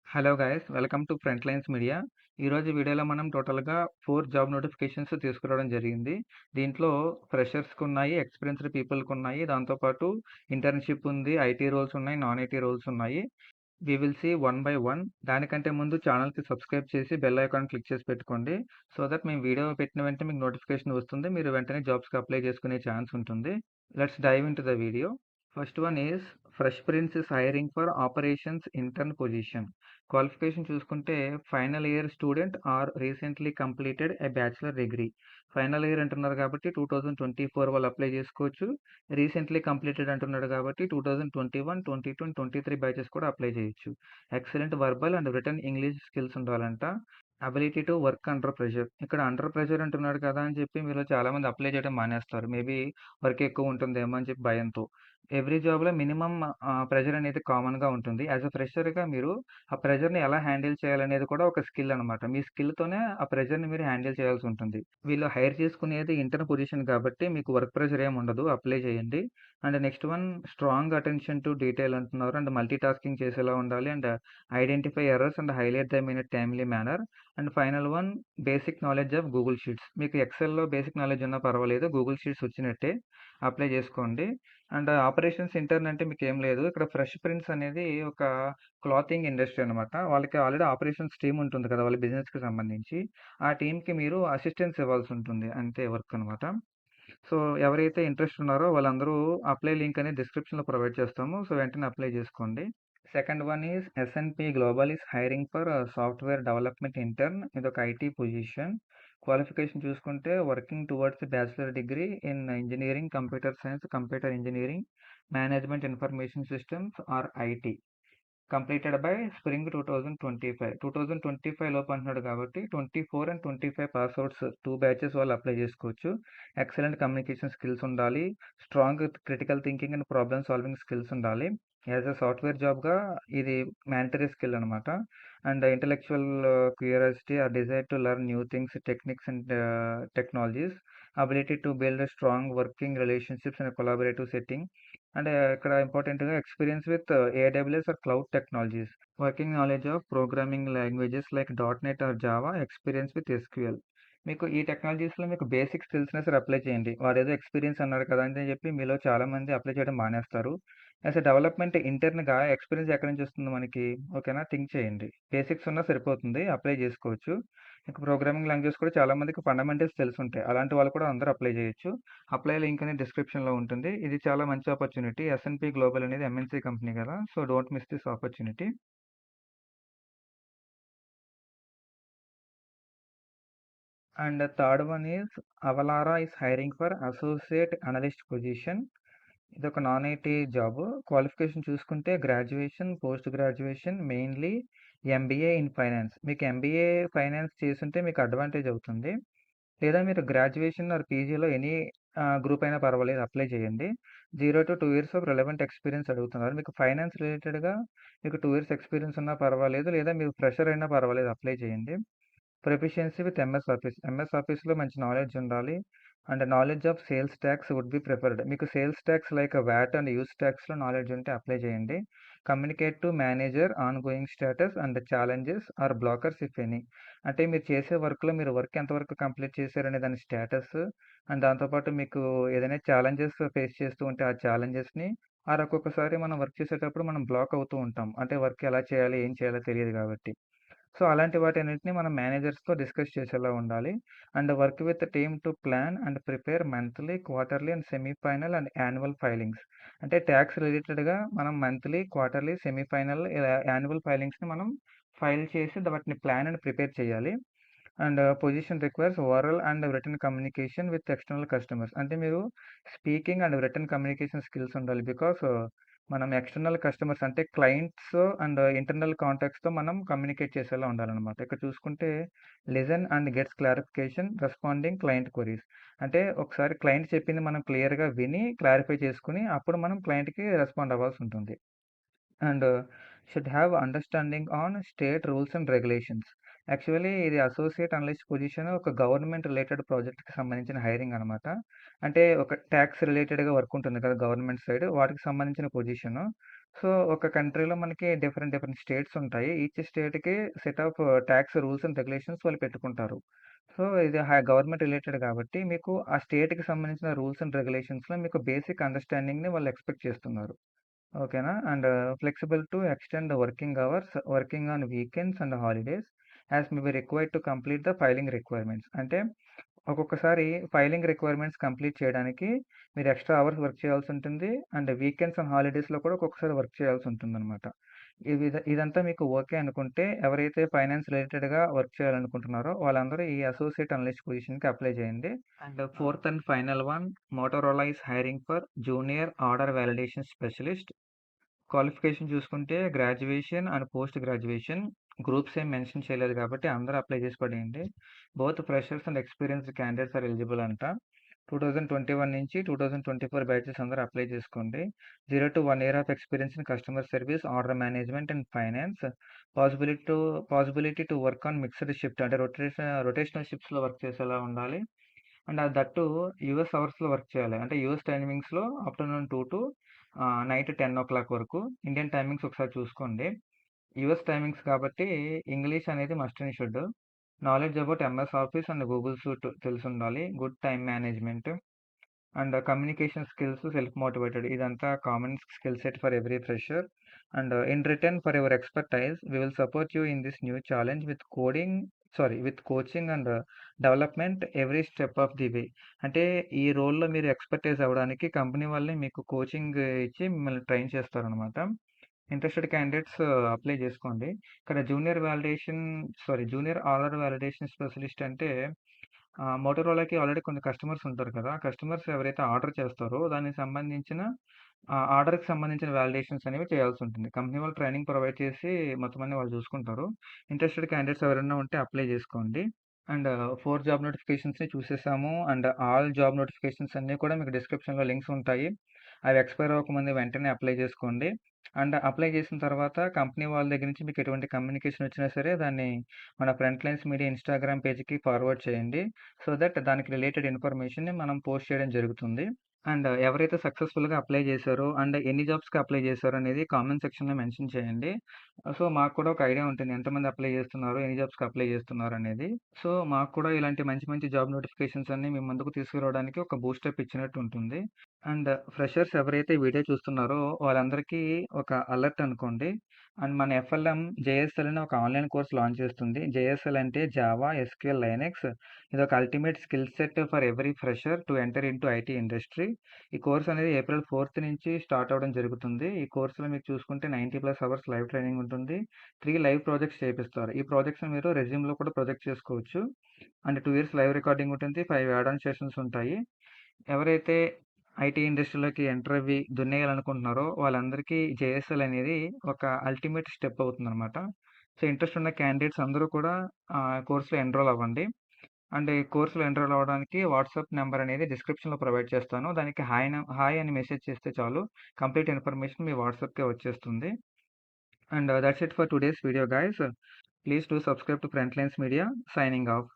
Hello guys welcome to front lines media. ఈరోజు వీడియోలో మనం టోటల్గా 4 జాబ్ నోటిఫికేషన్స్ తీసుకురావడం జరిగింది. దీంట్లో ఫ్రెషర్స్కి ఉన్నాయి, ఎక్స్పీరియన్స్డ్ పీపుల్కి ఉన్నాయి, దాంతోపాటు ఇంటర్న్షిప్ ఉంది, ఐటీ రోల్స్ ఉన్నాయి, నాన్ ఐటీ రోల్స్ ఉన్నాయి. We will see one by one. దానికంటే ముందు ఛానల్కి సబ్స్క్రైబ్ చేసి బెల్ ఐకాన్ క్లిక్ చేసి పెట్టుకోండి. సో దట్ మేము వీడియో పెట్టిన వెంటనే మీకు నోటిఫికేషన్ వస్తుంది, మీరు వెంటనే జాబ్స్కి అప్లై చేసుకునే ఛాన్స్ ఉంటుంది. Let's dive into the video. First one is Fresh Prince is hiring for operations intern position. Qualification చూసుకుంటే final year student or recently completed a bachelor degree. Final year అంటున్నారు కాబట్టి 2024 వాళ్ళు apply చేసుకోవచ్చు. Recently completed అంటున్నాడు కాబట్టి 2021, 22 and 23 batches కూడా apply చేయొచ్చు. Excellent verbal and written English skills ఉండాలంట. Ability to work under pressure. ఇక్కడ అండర్ ప్రెషర్ అంటున్నాడు కదా అని చెప్పి మీరు చాలామంది అప్లై చేయడం మానేస్తారు. మేబీ వర్క్ ఎక్కువ ఉంటుందేమో అని చెప్పి భయంతో. ఎవ్రీ జాబ్‌లో మినిమమ్ ప్రెషర్ అనేది కామన్‌గా ఉంటుంది. యాస్ ఎ ఫ్రెషర్‌గా మీరు ఆ ప్రెషర్‌ని ఎలా హ్యాండిల్ చేయాలనేది కూడా ఒక స్కిల్ అనమాట. మీ స్కిల్‌తోనే ఆ ప్రెషర్‌ని మీరు హ్యాండిల్ చేయాల్సి ఉంటుంది. వీళ్ళు హైర్ చేసుకునేది ఇంటర్న్ పొజిషన్ కాబట్టి మీకు వర్క్ ప్రెషర్ ఏమి ఉండదు. అప్లై చేయండి. And next one strong attention to detail అంటున్నారు. అండ్ మల్టీ టాస్కింగ్ చేసేలా ఉండాలి. And identify errors and highlight them in a timely manner. And final one basic knowledge of Google sheets. మీకు ఎక్సెల్‌లో basic knowledge ఉన్నా పర్వాలేదు. Google sheets వచ్చినట్టే. Apply చేసుకోండి. And operations intern అంటే మీకేం లేదు. ఇక్కడ ఫ్రెష్ ప్రిన్స్ అనేది ఒక క్లాతింగ్ ఇండస్ట్రీ అనమాట. వాళ్ళకి ఆల్రెడీ ఆపరేషన్స్ టీమ్ ఉంటుంది కదా! వాళ్ళ బిజినెస్‌కి సంబంధించి. ఆ టీమ్‌కి మీరు అసిస్టెన్స్ ఇవ్వాల్సి ఉంటుంది. అంతే వర్క్ అనమాట. సో, ఎవరైతే ఇంట్రెస్ట్ ఉన్నారో వాళ్ళందరూ అప్లై లింక్ అనేది డిస్క్రిప్షన్‌లో ప్రొవైడ్ చేస్తాము. సో, వెంటనే అప్లై చేసుకోండి. Second one is SNP global is hiring for software development intern. ఇదొక ఐటీ పొజిషన్. క్వాలిఫికేషన్ చూసుకుంటే working towards bachelor degree in engineering, computer science, computer engineering, management information systems or IT. Completed by spring 2025. 2025 లోపు అంటున్నాడు కాబట్టి 24 and 25 pass outs 2 batches వాళ్ళు apply చేసుకోవచ్చు. Excellent communication skills ఉండాలి. Strong critical thinking and problem solving skills ఉండాలి. As a software జాబ్గా ఇది mandatory skill అనమాట. And intellectual curiosity or desire to learn new things, techniques and technologies. Ability to build strong working relationships and collaborative setting. అంటే ఇక్కడ ఇంపార్టెంట్‌గా experience with AWS or cloud technologies. Working knowledge of programming languages like dot net or Java. Experience with SQL. మీకు ఈ టెక్నాలజీస్‌లో మీకు basics తెలిసినా సరే apply చేయండి. వాడేదో ఎక్స్‌పీరియన్స్ అన్నాడు కదా అని చెప్పి మీలో చాలామంది అప్లై చేయడం మానేస్తారు. యాస్ ఎ డెవలప్‌మెంట్ ఇంటర్న్‌గా ఎక్స్‌పీరియన్స్ ఎక్కడి నుంచి వస్తుంది మనకి? ఓకేనా? థింక్ చేయండి. బేసిక్స్ ఉన్నా సరిపోతుంది. అప్లై చేసుకోవచ్చు. ఇంకా ప్రోగ్రామింగ్ లాంగ్వేజెస్ కూడా చాలా మందికి ఫండమెంటల్స్ తెలిసుంటాయి. అలాంటి వాళ్ళు కూడా అందరూ అప్లై చేయొచ్చు. అప్లై లింక్ అనేది డిస్క్రిప్షన్‌లో ఉంటుంది. ఇది చాలా మంచి ఆపర్చునిటీ. ఎస్&పి గ్లోబల్ అనేది ఎంఎన్‌సి కంపెనీ కదా! So, don't miss this opportunity. And third one is Avalara is hiring for associate analyst position. ఇదొక నాన్ ఐటీ జాబ్. క్వాలిఫికేషన్ చూసుకుంటే graduation, post graduation, mainly MBA in finance. మీకు MBA finance చేసుంటే మీకు advantage అవుతుంది. లేదా మీరు graduation or పీజీలో any group అయినా పర్వాలేదు, అప్లై చేయండి. 0-2 ఇయర్స్ ఆఫ్ రిలవెంట్ ఎక్స్పీరియన్స్ అడుగుతున్నారు. మీకు ఫైనాన్స్ రిలేటెడ్‌గా మీకు 2 ఇయర్స్ ఎక్స్పీరియన్స్ ఉన్నా పర్వాలేదు. లేదా మీరు ఫ్రెషర్ అయినా పర్వాలేదు, అప్లై చేయండి. Proficiency with MS Office. MS ఆఫీస్‌లో మంచి నాలెడ్జ్ ఉండాలి. And knowledge of sales tax would be preferred. మీకు sales tax like VAT and use టాక్స్‌లో నాలెడ్జ్ ఉంటే అప్లై చేయండి. Communicate to manager ongoing status and challenges or blockers if any. అంటే మీరు చేసే వర్క్‌లో మీరు వర్క్ ఎంతవరకు కంప్లీట్ చేశారనే దాని స్టేటస్, అండ్ దాంతోపాటు మీకు ఏదైనా ఛాలెంజెస్ ఫేస్ చేస్తూ ఉంటే ఆ ఛాలెంజెస్‌ని, ఆర్ ఒక్కొక్కసారి మనం వర్క్ చేసేటప్పుడు మనం బ్లాక్ అవుతూ ఉంటాం. అంటే వర్క్ ఎలా చేయాలి, ఏం చేయాలో తెలియదు కాబట్టి. సో, అలాంటి వాటన్నిటిని మనం మేనేజర్స్‌తో డిస్కస్ చేసేలా ఉండాలి. And work with team to plan and prepare monthly, quarterly and semi final and annual filings. అంటే టాక్స్ రిలేటెడ్‌గా మనం మంత్లీ, క్వార్టర్లీ, సెమీ ఫైనల్ ఇలా యాన్యువల్ ఫైలింగ్స్‌ని మనం ఫైల్ చేసి వాటిని ప్లాన్ అండ్ ప్రిపేర్ చేయాలి. And position requires oral and written communication with external customers. అంటే మీరు speaking and written communication skills ఉండాలి. బికాస్ మనం ఎక్స్టర్నల్ కస్టమర్స్ అంటే క్లయింట్స్ అండ్ ఇంటర్నల్ కాంటాక్ట్స్‌తో మనం కమ్యూనికేట్ చేసేలా ఉండాలనమాట. ఇక్కడ చూసుకుంటే listen and gets clarification responding client queries. అంటే ఒకసారి క్లయింట్ చెప్పింది మనం క్లియర్‌గా విని క్లారిఫై చేసుకొని అప్పుడు మనం క్లయింట్‌కి రెస్పాండ్ అవ్వాల్సి ఉంటుంది. And should have understanding on state rules and regulations. Actually ఇది అసోసియేట్ అనలిస్ట్ పొజిషన్ ఒక గవర్నమెంట్ రిలేటెడ్ ప్రాజెక్ట్‌కి సంబంధించిన హైరింగ్ అనమాట. అంటే ఒక టాక్స్ రిలేటెడ్‌గా వర్క్ ఉంటుంది కదా! గవర్నమెంట్ సైడ్ వాటికి సంబంధించిన పొజిషను. సో, ఒక కంట్రీలో మనకి డిఫరెంట్ డిఫరెంట్ స్టేట్స్ ఉంటాయి. ఈచ్ స్టేట్‌కి set of talks rules and regulations వాళ్ళు పెట్టుకుంటారు. సో, ఇది గవర్నమెంట్ రిలేటెడ్ కాబట్టి మీకు ఆ స్టేట్‌కి సంబంధించిన రూల్స్ అండ్ రెగ్యులేషన్స్‌లో మీకు బేసిక్ అండర్‌స్టాండింగ్‌ని వాళ్ళు ఎక్స్‌పెక్ట్ చేస్తున్నారు. ఓకేనా? And flexible to extend working hours, working on weekends and holidays as may be required to complete the filing requirements. అంటే ఒక్కొక్కసారి ఫైలింగ్ రిక్వైర్మెంట్స్ కంప్లీట్ చేయడానికి మీరు ఎక్స్‌ట్రా అవర్స్ వర్క్ చేయాల్సి ఉంటుంది. అండ్ వీకెండ్స్ అండ్ హాలిడేస్‌లో కూడా ఒక్కొక్కసారి వర్క్ చేయాల్సి ఉంటుందన్నమాట. ఇదంతా మీకు ఓకే అనుకుంటే ఎవరైతే ఫైనాన్స్ రిలేటెడ్‌గా వర్క్ చేయాలనుకుంటున్నారో వాళ్ళందరూ ఈ అసోసియేట్ అనలిస్ట్ పొజిషన్‌కి అప్లై చేయండి. And fourth and final one, Motorola is hiring for junior order validation specialist. Qualification చూసుకుంటే graduation and post graduation. Groups ఏం మెన్షన్ చేయలేదు కాబట్టి అందరూ అప్లై చేసి పడేయండి. Both freshers and experienced candidates are eligible అంట. 2021 నుంచి 2024 బ్యాచెస్ అందరూ అప్లై చేసుకోండి. 0-1 year of experience in customer service, order management and finance. Possibility to work on mixed shift, అంటే రొటేషనల్ షిఫ్ట్స్‌లో వర్క్ చేసేలా ఉండాలి. అండ్ దట్టు యూఎస్ అవర్స్‌లో వర్క్ చేయాలి. అంటే యూఎస్ టైమింగ్స్‌లో ఆఫ్టర్‌నూన్ 2 టు నైట్ 10:00 వరకు. ఇండియన్ టైమింగ్స్ ఒకసారి చూసుకోండి. యూఎస్ టైమింగ్స్ కాబట్టి ఇంగ్లీష్ అనేది must and should. Knowledge about MS Office and Google Suite తెలిసుండాలి. Good time management and communication skills, self motivated, ఇదంతా common skill set for every fresher. And in return for your expertise we will support you in this new challenge with coaching and development every step of the way. అంటే ఈ రోల్‌లో మీరు expertise అవ్వడానికి company వాళ్ళే మీకు coaching ఇచ్చి మిమ్మల్ని train చేస్తారనమాట. ఇంట్రెస్టెడ్ క్యాండిడేట్స్ అప్లై చేసుకోండి. ఇక్కడ జూనియర్ ఆర్డర్ వాలిడేషన్ స్పెషలిస్ట్ అంటే మోటరోలాకి ఆల్రెడీ కొన్ని కస్టమర్స్ ఉంటారు కదా! కస్టమర్స్ ఎవరైతే ఆర్డర్ చేస్తారో దానికి సంబంధించిన ఆర్డర్‌కి సంబంధించిన వాలిడేషన్స్ అనేవి చేయాల్సుంటుంది. కంపెనీ వాళ్ళు ట్రైనింగ్ ప్రొవైడ్ చేసి మొత్తం అన్నీ వాళ్ళు చూసుకుంటారు. ఇంట్రెస్టెడ్ క్యాండిడేట్స్ ఎవరైనా ఉంటే అప్లై చేసుకోండి. అండ్ 4 జాబ్ నోటిఫికేషన్స్‌ని చూసేసాము. అండ్ ఆల్ జాబ్ నోటిఫికేషన్స్ అన్నీ కూడా మీకు డిస్క్రిప్షన్‌లో లింక్స్ ఉంటాయి. అవి ఎక్స్‌పైర్ అవ్వకముందే వెంటనే అప్లై చేసుకోండి. అండ్ అప్లై చేసిన తర్వాత కంపెనీ వాళ్ళ దగ్గర నుంచి మీకు ఎటువంటి కమ్యూనికేషన్ వచ్చినా సరే దాన్ని మన ఫ్రంట్ లైన్స్ మీడియా ఇన్‌స్టాగ్రామ్ పేజ్‌కి ఫార్వర్డ్ చేయండి. సో దట్ దానికి రిలేటెడ్ ఇన్ఫర్మేషన్‌ని మనం పోస్ట్ చేయడం జరుగుతుంది. అండ్ ఎవరైతే సక్సెస్‌ఫుల్‌గా అప్లై చేశారో అండ్ ఎన్ని జాబ్స్‌కి అప్లై చేశారో అనేది కామెంట్ సెక్షన్‌లో మెన్షన్ చేయండి. సో, మాకు కూడా ఒక ఐడియా ఉంటుంది. ఎంతమంది అప్లై చేస్తున్నారు, ఎన్ని జాబ్స్‌కి అప్లై చేస్తున్నారు అనేది. సో, మాకు కూడా ఇలాంటి మంచి మంచి జాబ్ నోటిఫికేషన్స్ అన్నీ మీ ముందుకు తీసుకురావడానికి ఒక బూస్టప్ ఇచ్చినట్టు ఉంటుంది. అండ్ ఫ్రెషర్స్ ఎవరైతే వీడియో చూస్తున్నారో వాళ్ళందరికీ ఒక అలర్ట్ అనుకోండి. అండ్ మన ఎఫ్ఎల్ఎం జేఎస్ఎల్ అని ఒక ఆన్‌లైన్ కోర్స్ లాంచ్ చేస్తుంది. జేఎస్ఎల్ అంటే జావా, ఎస్‌క్యూఎల్, లైనక్స్. ఇదొక ultimate skill set for every fresher to enter into IT industry. ఈ కోర్స్ అనేది ఏప్రిల్ 4 నుంచి స్టార్ట్ అవ్వడం జరుగుతుంది. ఈ కోర్స్‌లో మీరు చూసుకుంటే 90+ అవర్స్ లైవ్ ట్రైనింగ్ ఉంటుంది. 3 లైవ్ ప్రాజెక్ట్స్ చేపిస్తారు. ఈ ప్రాజెక్ట్స్‌ని మీరు రెజ్యూమ్‌లో కూడా ప్రొజెక్ట్ చేసుకోవచ్చు. అండ్ 2 ఇయర్స్ లైవ్ రికార్డింగ్ ఉంటుంది. 5 యాడ్ ఆన్ సెషన్స్ ఉంటాయి. ఎవరైతే ఐటీ ఇండస్ట్రీలోకి ఎంటర్ అవ్వి దున్నేయాలనుకుంటున్నారో వాళ్ళందరికీ జేఎస్ఎల్ అనేది ఒక అల్టిమేట్ స్టెప్ అవుతుందనమాట. సో, ఇంట్రెస్ట్ ఉన్న క్యాండిడేట్స్ అందరూ కూడా కోర్స్‌లో ఎన్రోల్ అవ్వండి. అండ్ ఈ కోర్స్‌లో ఎన్రోల్ అవ్వడానికి వాట్సాప్ నంబర్ అనేది డిస్క్రిప్షన్‌లో ప్రొవైడ్ చేస్తాను. దానికి హాయ్ అని మెసేజ్ చేస్తే చాలు. కంప్లీట్ ఇన్ఫర్మేషన్ మీ వాట్సాప్‌కే వచ్చేస్తుంది. And that's it for today's video guys. Please do subscribe to front lines media. Signing off.